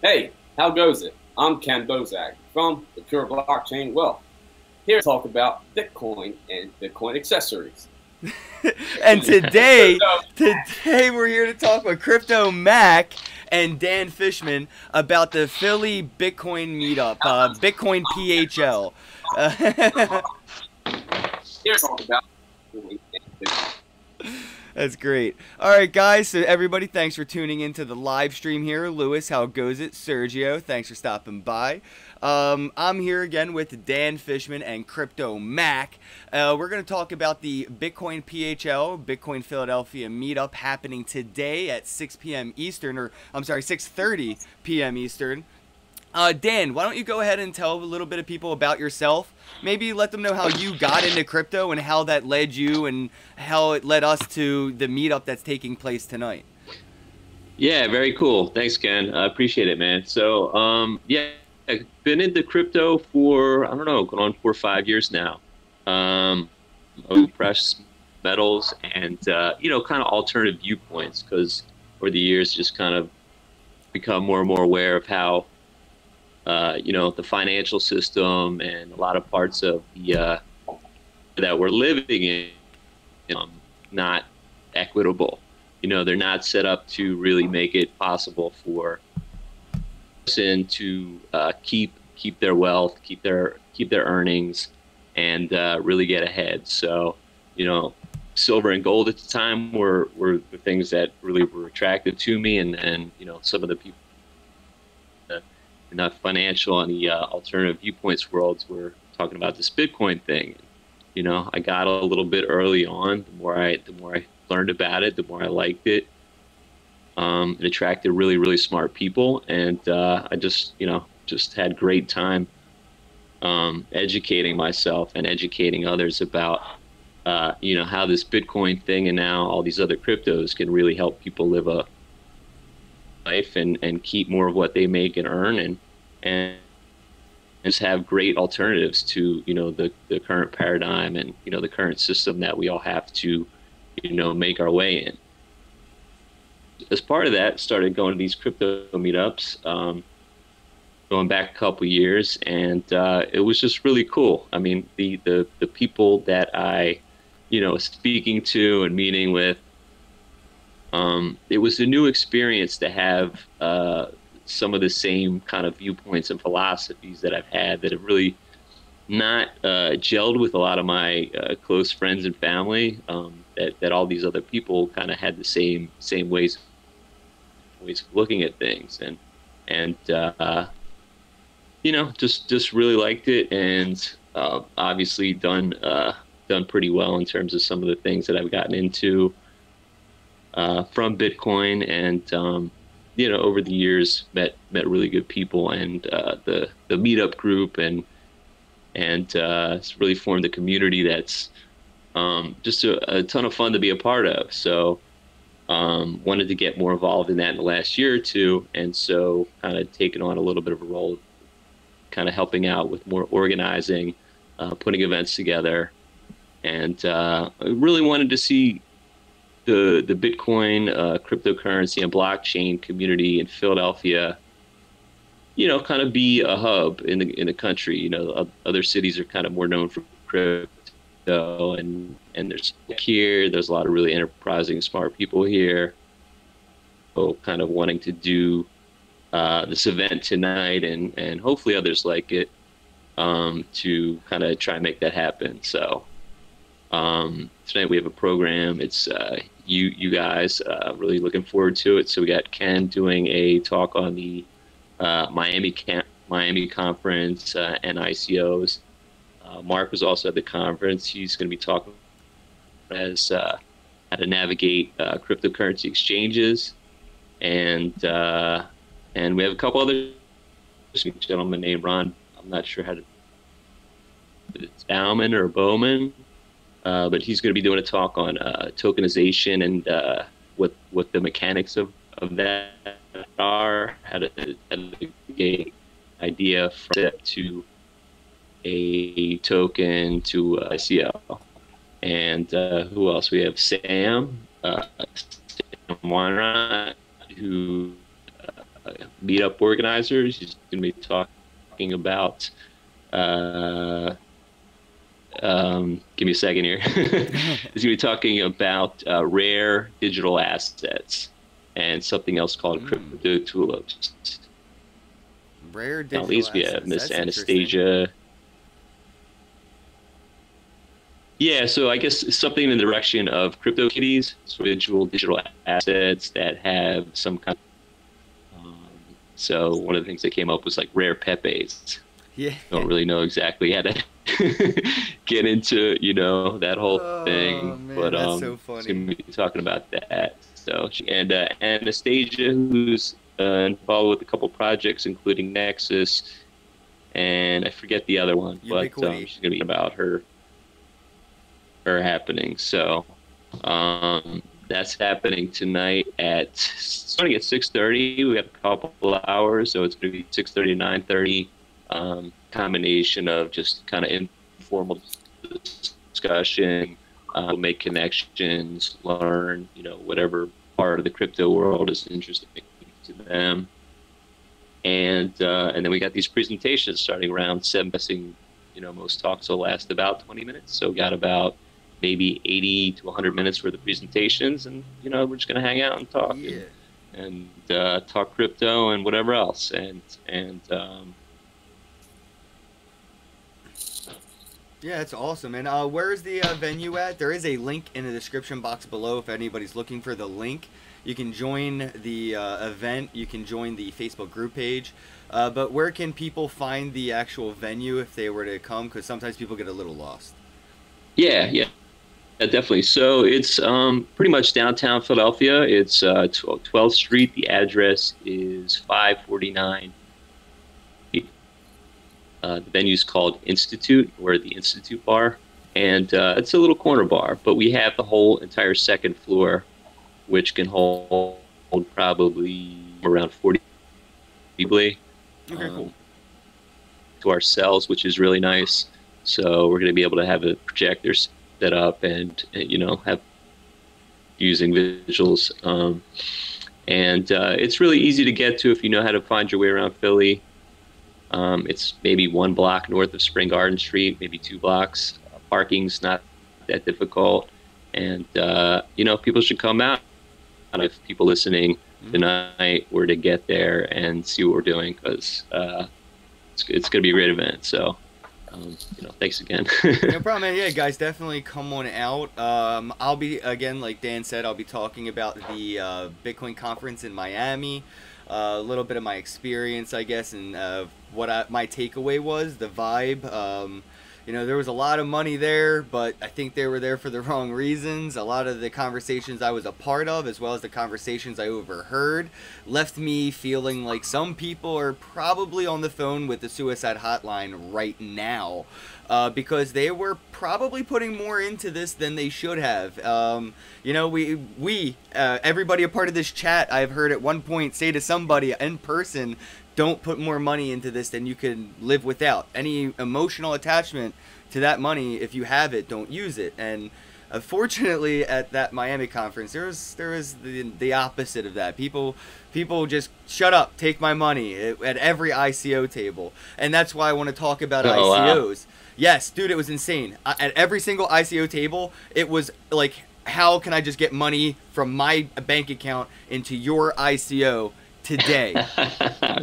Hey, how goes it? I'm Ken Bozak from the Pure Blockchain Wealth, here to talk about Bitcoin and Bitcoin accessories. And today, So, today we're here to talk with Crypto Mac and Dan Fishman about the Philly Bitcoin Meetup, Bitcoin PHL. Uh, here to talk about Bitcoin and Bitcoin. that's great. All right, guys. So everybody, thanks for tuning into the live stream here. Lewis, how goes it? Sergio, thanks for stopping by. I'm here again with Dan Fishman and Crypto Mac. We're going to talk about the Bitcoin PHL, Bitcoin Philadelphia meetup happening today at 6 p.m. Eastern, or I'm sorry, 6:30 p.m. Eastern. Dan, why don't you go ahead and tell a little bit of people about yourself? Maybe let them know how you got into crypto and how that led you and how it led us to the meetup that's taking place tonight. Yeah, very cool. Thanks, Ken. I appreciate it, man. Yeah, I've been into crypto for, I don't know, going on 4 or 5 years now. Um, of precious metals and, kind of alternative viewpoints because over the years, just kind of become more and more aware of how, the financial system and a lot of parts of the that we're living in, not equitable. They're not set up to really make it possible for a person to keep their wealth, keep their earnings, and really get ahead. So, silver and gold at the time were the things that really were attractive to me, and some of the people in the financial and the alternative viewpoints worlds were talking about this Bitcoin thing. I got a little bit early on. The more I learned about it, the more I liked it. It attracted really, really smart people, and I just had great time educating myself and educating others about how this Bitcoin thing and now all these other cryptos can really help people live a life and keep more of what they make and earn and just have great alternatives to the current paradigm and the current system that we all have to make our way in. As part of that, started going to these crypto meetups, going back a couple of years, and it was just really cool. I mean, the people that I was speaking to and meeting with, it was a new experience to have some of the same kind of viewpoints and philosophies that I've had that have really not gelled with a lot of my close friends and family. That all these other people kind of had the same ways of looking at things, and just really liked it, and obviously done pretty well in terms of some of the things that I've gotten into from Bitcoin, and over the years met really good people, and the meetup group, and it's really formed a community that's just a ton of fun to be a part of. So wanted to get more involved in that in the last year or two, and so kind of taken on a little bit of a role, kind of helping out with more organizing, putting events together, and I really wanted to see the Bitcoin cryptocurrency and blockchain community in Philadelphia, kind of be a hub in the country. Other cities are kind of more known for crypto, and there's a lot of really enterprising, smart people here. So kind of wanting to do this event tonight, and hopefully others like it, to kind of try and make that happen. So tonight we have a program. It's you guys, really looking forward to it. So we got Ken doing a talk on the Miami conference and ICOs. Mark was also at the conference. He's going to be talking as how to navigate cryptocurrency exchanges, and we have a couple other gentleman named Ron. I'm not sure how to. It's Bauman or Bowman, but he's going to be doing a talk on tokenization and what the mechanics of that are, how to get idea from to a token to a ICO. And who else? We have Sam Wanra, who Meetup organizers. He's going to be talking about. Give me a second here. He's going to be talking about rare digital assets and something else called crypto tulips. Rare digital at least we have Miss Anastasia. Yeah, so I guess something in the direction of crypto kitties, so digital assets that have some kind of, so one of the things that came up was like rare Pepes. Yeah. Don't really know exactly how to get into, that whole thing. Man, but that's so funny. He's going to be talking about that. So, and Anastasia, who's involved with a couple projects, including Nexus, and I forget the other one, but she's going to be about her happening. So that's happening tonight starting at 6:30. We have a couple of hours, so it's going to be 6:30 to 9:30. Combination of just kind of informal discussion, make connections, learn, whatever part of the crypto world is interesting to them. And then we got these presentations starting around 7. Most talks will last about 20 minutes. So we got about maybe 80 to 100 minutes worth of presentations, and we're just gonna hang out and talk, and talk crypto and whatever else, and yeah, it's awesome. And where is the venue at? There is a link in the description box below if anybody's looking for the link. You can join the event. You can join the Facebook group page. But where can people find the actual venue if they were to come? Because sometimes people get a little lost. Yeah, definitely. So it's pretty much downtown Philadelphia. It's 12th Street. The address is 549. The venue's called Institute, or the Institute Bar, and it's a little corner bar. But we have the whole entire second floor, which can hold probably around 40 people. Okay, cool. To ourselves, which is really nice. So we're going to be able to have a projector set up and have using visuals. And it's really easy to get to if you know how to find your way around Philly. It's maybe 1 block north of Spring Garden Street, maybe 2 blocks. Parking's not that difficult. And, people should come out. And if people listening tonight were to get there and see what we're doing, because it's going to be a great event. So, thanks again. No problem, man. Yeah, guys, definitely come on out. I'll be, again, like Dan said, I'll be talking about the Bitcoin conference in Miami. A little bit of my experience, I guess, and what my takeaway was, the vibe. There was a lot of money there, but I think they were there for the wrong reasons. A lot of the conversations I was a part of, as well as the conversations I overheard, left me feeling like some people are probably on the phone with the suicide hotline right now, because they were probably putting more into this than they should have. Everybody a part of this chat, I've heard at one point say to somebody in person, don't put more money into this than you can live without. Any emotional attachment to that money, if you have it, don't use it. And unfortunately, at that Miami conference, there was the opposite of that. People just shut up, take my money at every ICO table, and that's why I want to talk about ICOs. Wow. Yes, dude, it was insane. At every single ICO table, it was like, how can I just get money from my bank account into your ICO today?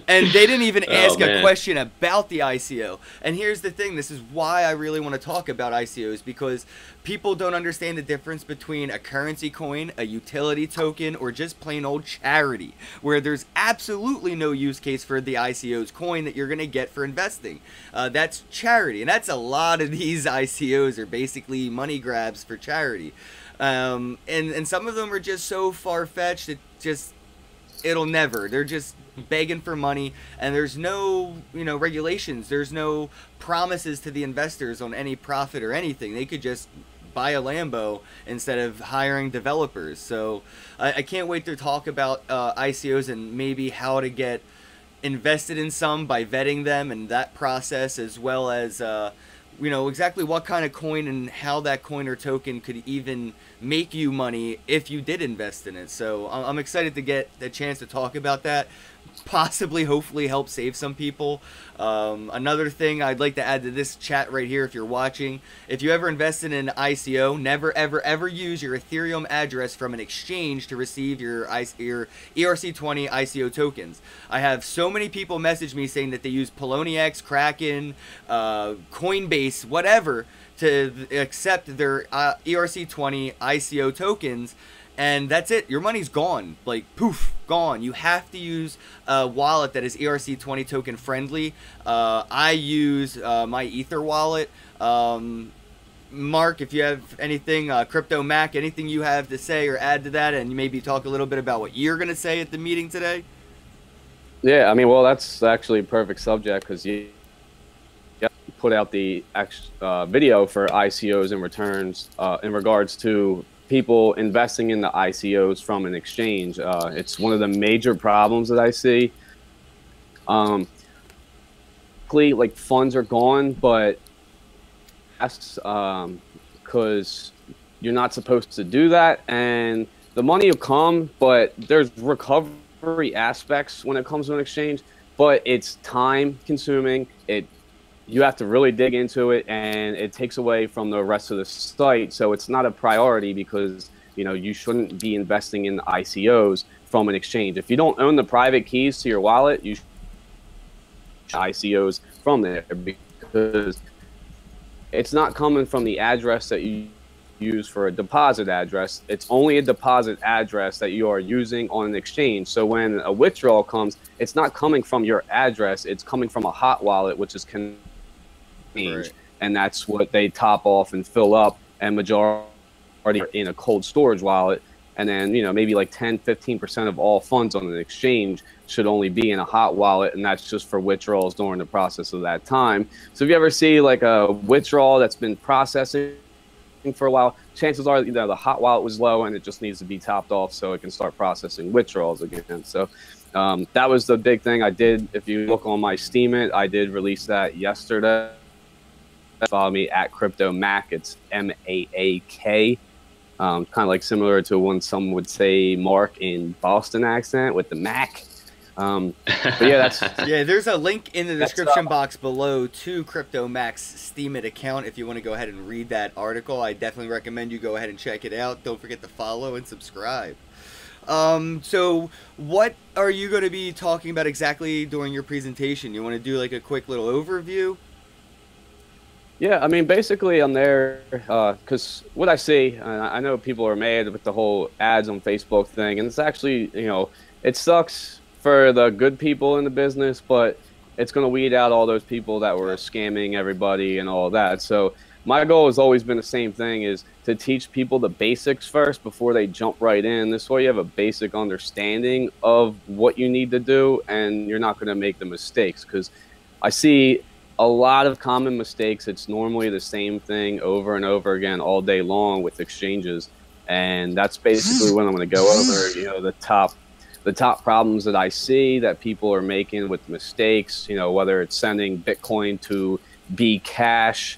And they didn't even ask a question about the ICO. And here's the thing, this is why I really want to talk about ICOs, because people don't understand the difference between a currency coin, a utility token, or just plain old charity, where there's absolutely no use case for the ICO's coin that you're going to get for investing. That's charity, and that's a lot of these ICOs are basically money grabs for charity. And some of them are just so far-fetched, it'll never. They're just begging for money, and there's no, regulations. There's no promises to the investors on any profit or anything. They could just buy a Lambo instead of hiring developers. So I can't wait to talk about ICOs and maybe how to get invested in some by vetting them and that process, as well as exactly what kind of coin and how that coin or token could even make you money if you did invest in it. So I'm excited to get the chance to talk about that. possibly, hopefully, help save some people. Another thing I'd like to add to this chat right here, if you're watching, if you ever invested in ICO, never ever ever use your Ethereum address from an exchange to receive your ERC20 ICO tokens. I have so many people message me saying that they use Poloniex, Kraken, Coinbase, whatever, to accept their ERC20 ICO tokens. And that's it. Your money's gone. Like, poof, gone. You have to use a wallet that is ERC20 token friendly. I use my Ether wallet. Mark, if you have anything, Crypto Mac, anything you have to say or add to that, and maybe talk a little bit about what you're going to say at the meeting today? Yeah, I mean, well, that's actually a perfect subject because you put out the video for ICOs and returns in regards to people investing in the ICOs from an exchange. It's one of the major problems that I see. Like funds are gone, but that's because you're not supposed to do that, and the money will come, but there's recovery aspects when it comes to an exchange, but it's time consuming. You have to really dig into it, and it takes away from the rest of the site. So it's not a priority because, you know, you shouldn't be investing in ICOs from an exchange. If you don't own the private keys to your wallet, you should ICOs from there because it's not coming from the address that you use for a deposit address. It's only a deposit address that you are using on an exchange. So when a withdrawal comes, it's not coming from your address. It's coming from a hot wallet, which is right. And that's what they top off and fill up, and majority in a cold storage wallet. And then, you know, maybe like 10-15% of all funds on an exchange should only be in a hot wallet, and that's just for withdrawals during the process of that time. So if you ever see like a withdrawal that's been processing for a while, chances are, you know, the hot wallet was low and it just needs to be topped off so it can start processing withdrawals again. So that was the big thing I did. If you look on my Steam I did release that yesterday. Follow me at Crypto Maak. It's MAAK. Kind of like similar to when some would say Mark in Boston accent with the Mac. But yeah, that's yeah. There's a link in the description box below to Crypto Maak's Steam account if you want to go ahead and read that article. I definitely recommend you go ahead and check it out. Don't forget to follow and subscribe. So what are you going to be talking about exactly during your presentation? You want to do like a quick little overview? Yeah, I mean, basically I'm there because what I see, I know people are mad with the whole ads on Facebook thing, and it's actually, you know, it sucks for the good people in the business, but it's going to weed out all those people that were scamming everybody and all that. So my goal has always been the same thing, is to teach people the basics first before they jump right in. This way you have a basic understanding of what you need to do, and you're not going to make the mistakes, because I see a lot of common mistakes. It's normally the same thing over and over again all day long with exchanges, and that's basically what I'm going to go over. You know, the top problems that I see that people are making with mistakes. You know, whether it's sending Bitcoin to Bcash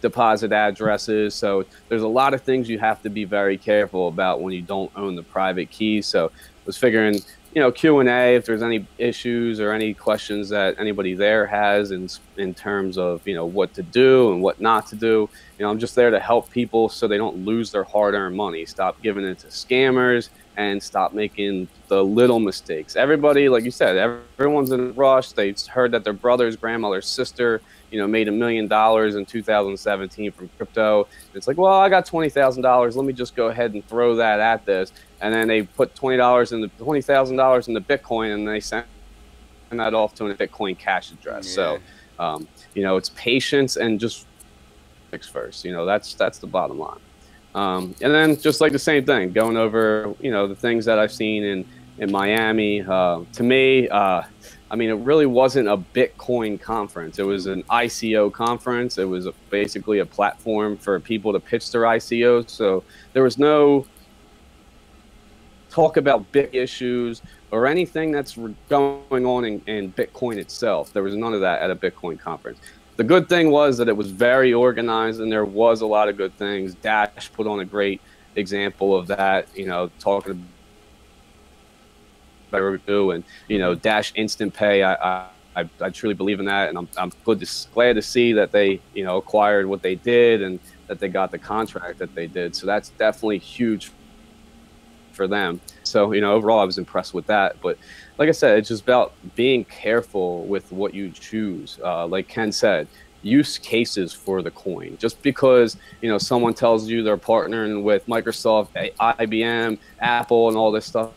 deposit addresses. So there's a lot of things you have to be very careful about when you don't own the private keys. So I was figuring, you know, Q&A, if there's any issues or any questions that anybody there has in terms of, you know, what to do and what not to do. You know, I'm just there to help people so they don't lose their hard-earned money. Stop giving it to scammers and stop making the little mistakes. Everybody, like you said, everyone's in a rush. They heard that their brother's grandmother's sister, you know, made $1 million in 2017 from crypto. It's like, well, I got $20,000. Let me just go ahead and throw that at this. And then they put $20,000 in the Bitcoin, and they send that off to a Bitcoin cash address. Yeah. So, you know, it's patience and just fix first. You know, that's the bottom line. And then just like the same thing, going over, you know, the things that I've seen in Miami. To me, I mean, it really wasn't a Bitcoin conference. It was an ICO conference. It was basically a platform for people to pitch their ICOs. So there was no talk about big issues or anything that's going on in Bitcoin itself. There was none of that at a Bitcoin conference. The good thing was that it was very organized, and there was a lot of good things. Dash put on a great example of that, you know, talking ever do, and Dash Instant Pay. I truly believe in that, and I'm glad to see that they acquired what they did and that they got the contract that they did. So that's definitely huge for them. So overall, I was impressed with that. But like I said, it's just about being careful with what you choose. Like Ken said, use cases for the coin. Just because someone tells you they're partnering with Microsoft, IBM, Apple, and all this stuff,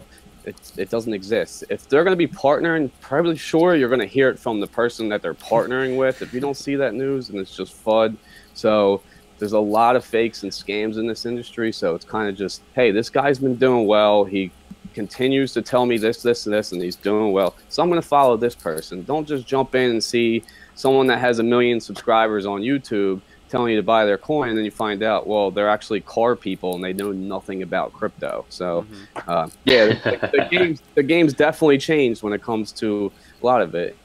it doesn't exist. If they're going to be partnering, probably sure you're going to hear it from the person that they're partnering with. If you don't see that news, and it's just FUD. So there's a lot of fakes and scams in this industry. So it's kind of just, hey, this guy's been doing well. He continues to tell me this, this, and this, and he's doing well. So I'm going to follow this person. Don't just jump in and see someone that has 1 million subscribers on YouTube telling you to buy their coin, and then you find out, well, they're actually car people and they know nothing about crypto. So, yeah, the game's definitely changed when it comes to a lot of it.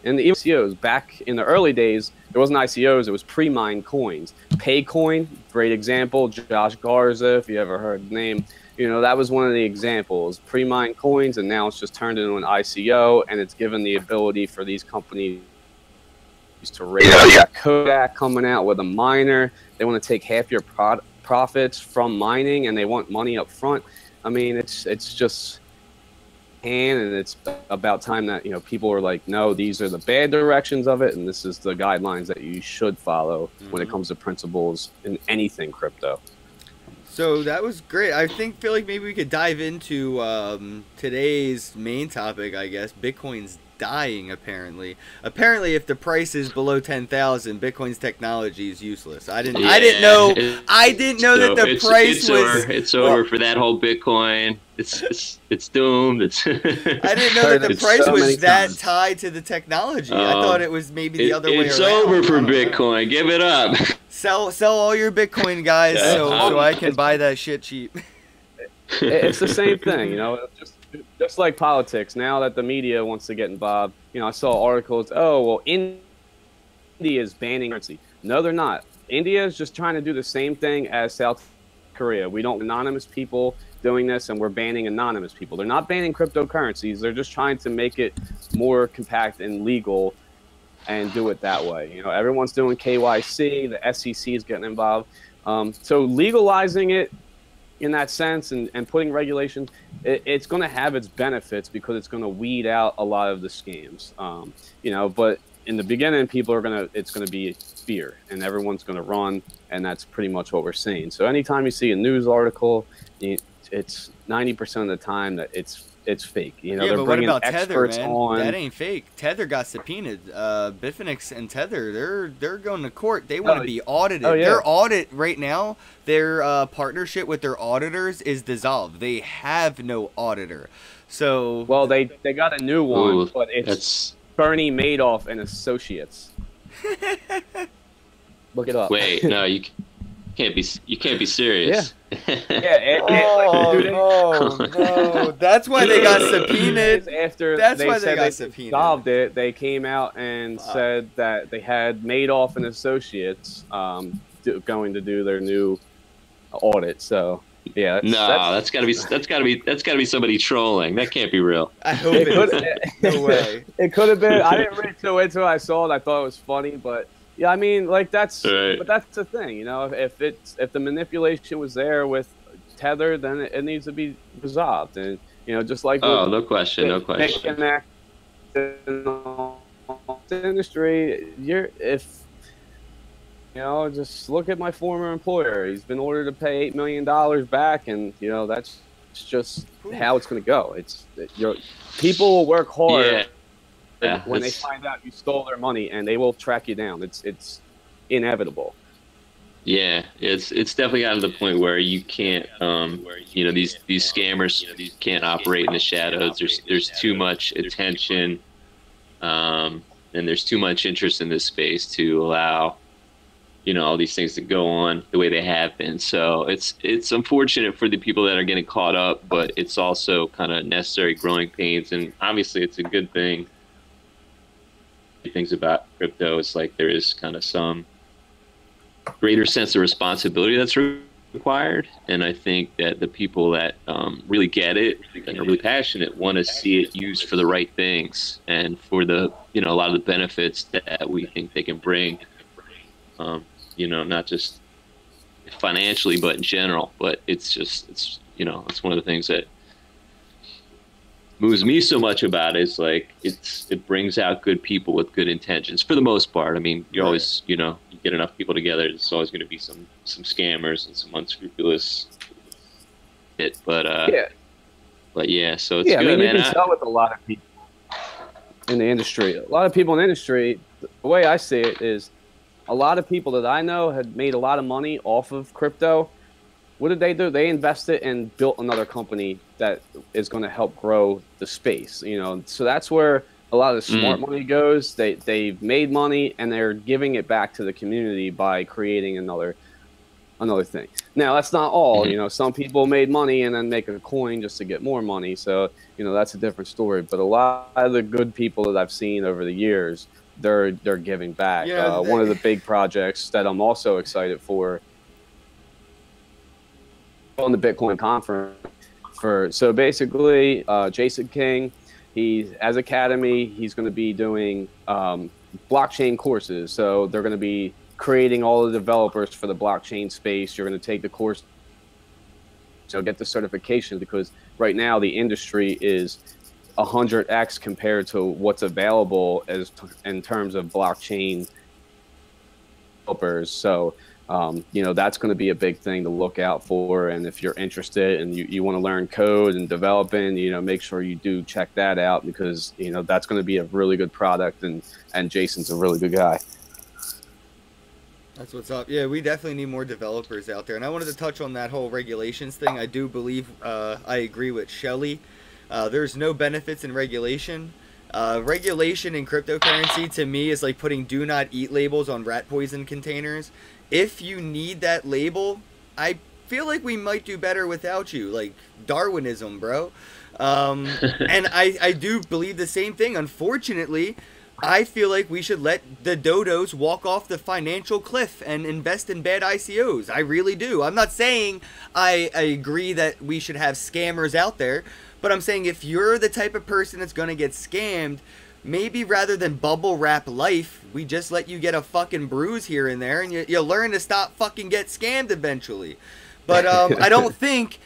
And the ICOs, back in the early days, there wasn't ICOs, it was pre-mined coins. Paycoin, great example. Josh Garza, if you ever heard the name, that was one of the examples. Pre-mined coins, and now it's just turned into an ICO, and it's given the ability for these companies to raise. Kodak coming out with a miner. They want to take half your profits from mining, and they want money up front. I mean, it's just and it's about time that people are like, no, these are the bad directions of it, and this is the guidelines that you should follow when it comes to principles in anything crypto. So that was great. I feel like maybe we could dive into today's main topic, I guess. Bitcoin's dying, apparently. Apparently, if the price is below 10,000, Bitcoin's technology is useless. I didn't know that the price was. It's over for that whole Bitcoin. It's doomed. I didn't know that the price was that tied to the technology. I thought it was maybe the other way around. It's over for Bitcoin. Give it up. Sell all your Bitcoin, guys, so I can buy that shit cheap. It's the same thing, just like politics. Now that the media wants to get involved, I saw articles, oh, well, India is banning currency. No, they're not. India is just trying to do the same thing as South Korea. We don't anonymous people doing this, and we're banning anonymous people. They're not banning cryptocurrencies. They're just trying to make it more compact and legal and do it that way. Everyone's doing KYC. The SEC is getting involved. So legalizing it in that sense and putting regulation, it's going to have its benefits because it's going to weed out a lot of the scams. But in the beginning, it's going to be fear, and everyone's going to run, and that's pretty much what we're seeing. So anytime you see a news article, it's 90% of the time that it's fake. Yeah, they're but what bringing about Tether, experts man? on. That ain't fake. Tether got subpoenaed. Bitfinex and Tether, they're going to court. They want to be audited. Oh, yeah. Their audit right now, their partnership with their auditors is dissolved. They have no auditor. So Well, they got a new one, Ooh, but it's Bernie Madoff and Associates. Look it up. Wait, no, you can't be serious. No. That's why they got subpoenaed. After That's why they got they subpoenaed. solved it, they came out and said that they had Madoff and Associates going to do their new audit. So yeah, that's gotta be somebody trolling. That can't be real. I hope no way. It could have been. I didn't read too into it. I saw it. I thought it was funny, but yeah, I mean, like that's. Right. But that's the thing, if the manipulation was there with Tether, then it needs to be resolved, and just like No question. The industry, just look at my former employer. He's been ordered to pay $8 million back, and that's just how it's going to go. People will work hard when they find out you stole their money, and they will track you down. It's inevitable. Yeah, it's definitely gotten to the point where you can't, these scammers can't operate in the shadows. There's too much attention, and there's too much interest in this space to allow, all these things to go on the way they have been. So it's unfortunate for the people that are getting caught up, but it's also kind of necessary growing pains, and obviously it's a good thing. Things about crypto, it's like there is kind of some greater sense of responsibility that's required. And I think that the people that really get it and are really passionate want to see it used for the right things and for the, a lot of the benefits that we think they can bring, not just financially, but in general. But it's one of the things that moves me so much about it is like it brings out good people with good intentions for the most part. I mean, you're always, you get enough people together, there's always going to be some scammers and some unscrupulous it, Yeah, but yeah, so it's yeah. I good, mean, you man. can tell with a lot of people in the industry. A lot of people in the industry. The way I see it is, a lot of people that I know had made a lot of money off of crypto. What did they do? They invested and built another company that is going to help grow the space. So that's where a lot of the smart money goes. They've made money and they're giving it back to the community by creating another thing. Now that's not all. Some people made money and then make a coin just to get more money. So that's a different story. But a lot of the good people that I've seen over the years, they're giving back. One of the big projects that I'm also excited for on the Bitcoin conference so basically Jason King, as Academy, he's going to be doing blockchain courses. So they're going to be creating all the developers for the blockchain space. You're going to take the course, so get the certification, because right now the industry is 100x compared to what's available in terms of blockchain developers. So that's going to be a big thing to look out for. And if you're interested and you want to learn code and developing, make sure you do check that out, because that's going to be a really good product, and Jason's a really good guy. That's what's up. Yeah, we definitely need more developers out there. And I wanted to touch on that whole regulations thing. I do believe I agree with Shelly. There's no benefits in regulation. Regulation in cryptocurrency, to me, is like putting do not eat labels on rat poison containers. If you need that label, I feel like we might do better without you. Like Darwinism, bro. And I do believe the same thing. Unfortunately, I feel like we should let the dodos walk off the financial cliff and invest in bad ICOs. I really do. I'm not saying I agree that we should have scammers out there, but I'm saying if you're the type of person that's going to get scammed, maybe rather than bubble wrap life, we just let you get a fucking bruise here and there, and you learn to stop fucking get scammed eventually. But I don't think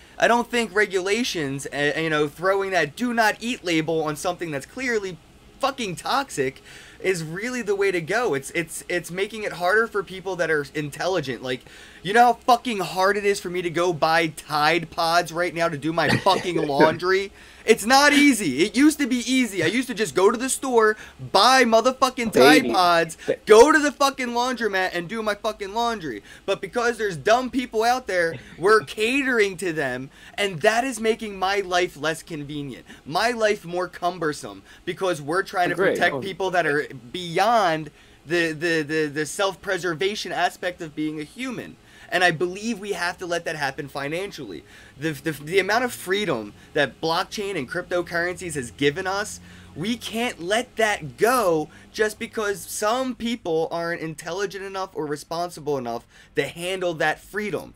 regulations, throwing that do not eat label on something that's clearly fucking toxic is really the way to go. It's making it harder for people that are intelligent. Like, you know how fucking hard it is for me to go buy Tide Pods right now to do my fucking laundry? It's not easy. It used to be easy. I used to just go to the store, buy motherfucking Tide Pods, go to the fucking laundromat and do my fucking laundry. But because there's dumb people out there, we're catering to them, and that is making my life less convenient. My life more cumbersome, because we're trying to protect people that are beyond the self-preservation aspect of being a human. And I believe we have to let that happen financially. The amount of freedom that blockchain and cryptocurrencies has given us, we can't let that go just because some people aren't intelligent enough or responsible enough to handle that freedom.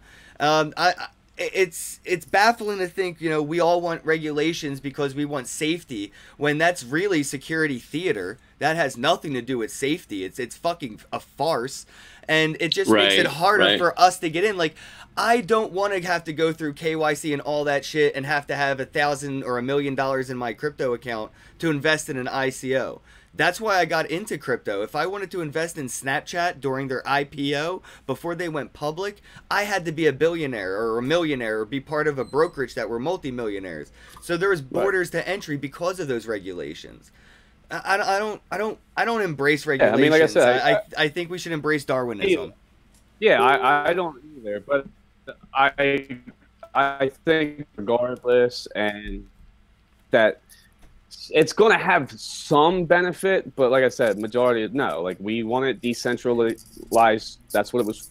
It's baffling to think, we all want regulations because we want safety, when that's really security theater. That has nothing to do with safety. It's fucking a farce. And it just makes it harder for us to get in. Like, I don't want to have to go through KYC and all that shit and have to have $1,000 or $1 million in my crypto account to invest in an ICO. That's why I got into crypto. If I wanted to invest in Snapchat during their IPO, before they went public, I had to be a billionaire or a millionaire or be part of a brokerage that were multimillionaires. So there was borders to entry because of those regulations. I don't embrace regulations. Yeah, I mean, like I said, I think we should embrace Darwinism. Yeah, I don't either, but I think regardless, and that it's going to have some benefit, but like I said, majority of no. Like, we want it decentralized. That's what it was.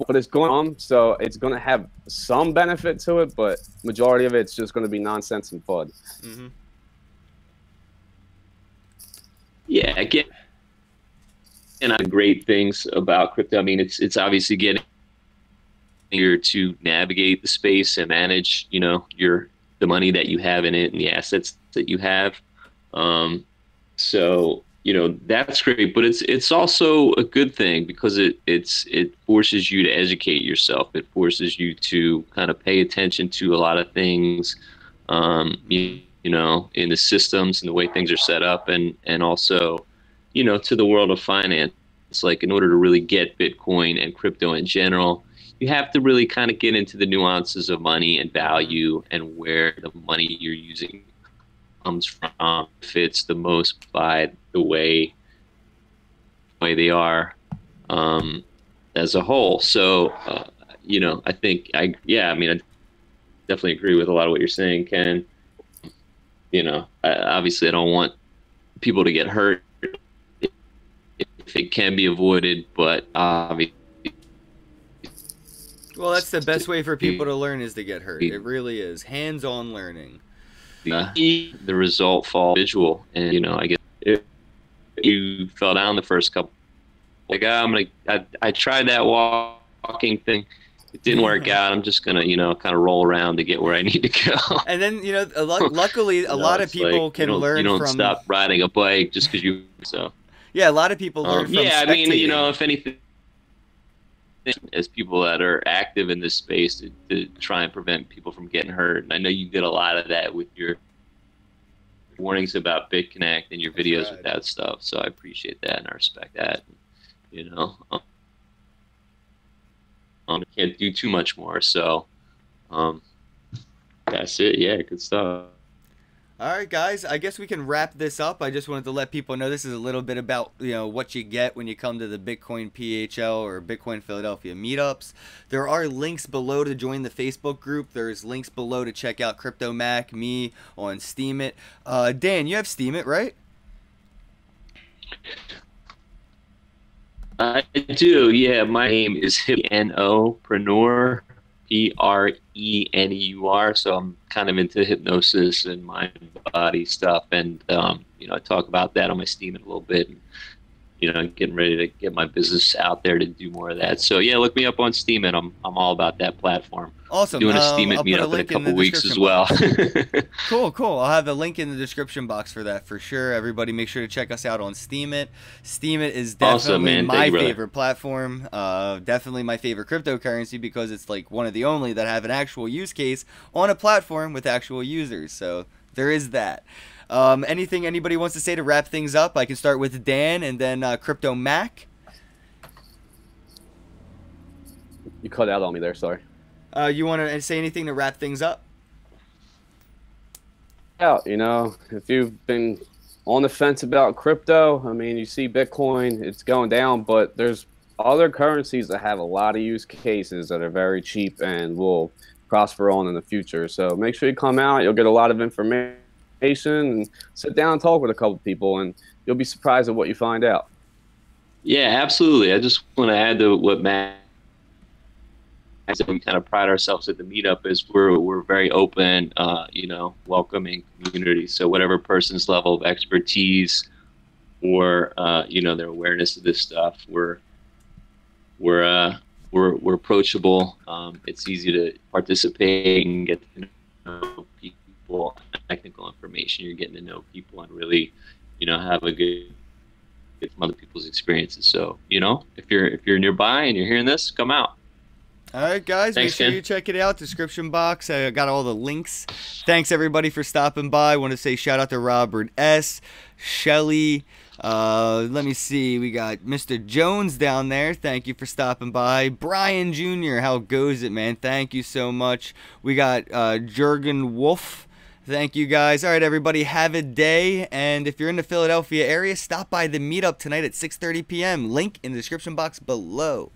But it's going on, so it's going to have some benefit to it, but majority of it's just going to be nonsense and FUD. Mm-hmm. Yeah, again, and great things about crypto. I mean, it's obviously getting here to navigate the space and manage, the money that you have in it and the assets that you have. So, that's great, but it's also a good thing because it forces you to educate yourself. It forces you to kind of pay attention to a lot of things, in the systems and the way things are set up, and also, to the world of finance. It's like, in order to really get Bitcoin and crypto in general, you have to really kind of get into the nuances of money and value and where the money you're using comes from, fits the most by the way they are, as a whole. So, I think I definitely agree with a lot of what you're saying, Ken. Obviously I don't want people to get hurt if it can be avoided, but obviously, Well, that's the best way for people to learn, is to get hurt. It really is. Hands-on learning. the result fall visual. And, I guess if you fell down the first couple, like, I tried that walking thing. It didn't work out. I'm just gonna, kind of roll around to get where I need to go. And then, luckily, a lot of people can learn you don't from. stop riding a bike just because you. So Yeah, a lot of people learn from. Yeah, I mean, spectating. if anything, as people that are active in this space to try and prevent people from getting hurt, and I know you did a lot of that with your warnings about BitConnect and your videos right. with that stuff. So I appreciate that and I respect that. I can't do too much more. So, that's it. Yeah, good stuff. All right, guys, I guess we can wrap this up. I just wanted to let people know this is a little bit about, what you get when you come to the Bitcoin PHL or Bitcoin Philadelphia meetups. There are links below to join the Facebook group. There's links below to check out Crypto Mac, me on Steemit. Dan, you have Steemit, right? I do, yeah. My name is Hypnopreneur, Preneur. So I'm kind of into hypnosis and mind body stuff, and I talk about that on my Steam a little bit. And, getting ready to get my business out there to do more of that. So yeah, look me up on Steam, and I'm all about that platform. Awesome. Doing a Steam meetup in a couple weeks as well. Cool. I'll have a link in the description box for that for sure. Everybody, make sure to check us out on Steemit. Steemit is definitely my favorite platform. Definitely my favorite cryptocurrency because it's like one of the only that have an actual use case on a platform with actual users. So there is that. Anything anybody wants to say to wrap things up? I can start with Dan and then Crypto Mac. You cut out on me there, sorry. You want to say anything to wrap things up? Yeah, if you've been on the fence about crypto, I mean, you see Bitcoin, it's going down, but there's other currencies that have a lot of use cases that are very cheap and will prosper on in the future. So make sure you come out. You'll get a lot of information and sit down and talk with a couple people, and you'll be surprised at what you find out. Yeah, absolutely. I just want to add to what Matt said. We kind of pride ourselves at the meetup is we're very open, welcoming community. So whatever person's level of expertise or their awareness of this stuff, we're approachable. It's easy to participate and get to know people. Technical information, you're getting to know people and really, have a good from other people's experiences. So, if you're nearby and you're hearing this, come out. All right, guys, Thanks, make sure Ken. you check it out. Description box. I got all the links. Thanks, everybody, for stopping by. I want to say shout out to Robert S., Shelly. Let me see. We got Mr. Jones down there. Thank you for stopping by. Brian Jr., how goes it, man? Thank you so much. We got Jurgen Wolf. Thank you, guys. All right, everybody, have a day. And if you're in the Philadelphia area, stop by the meetup tonight at 6:30 p.m. Link in the description box below.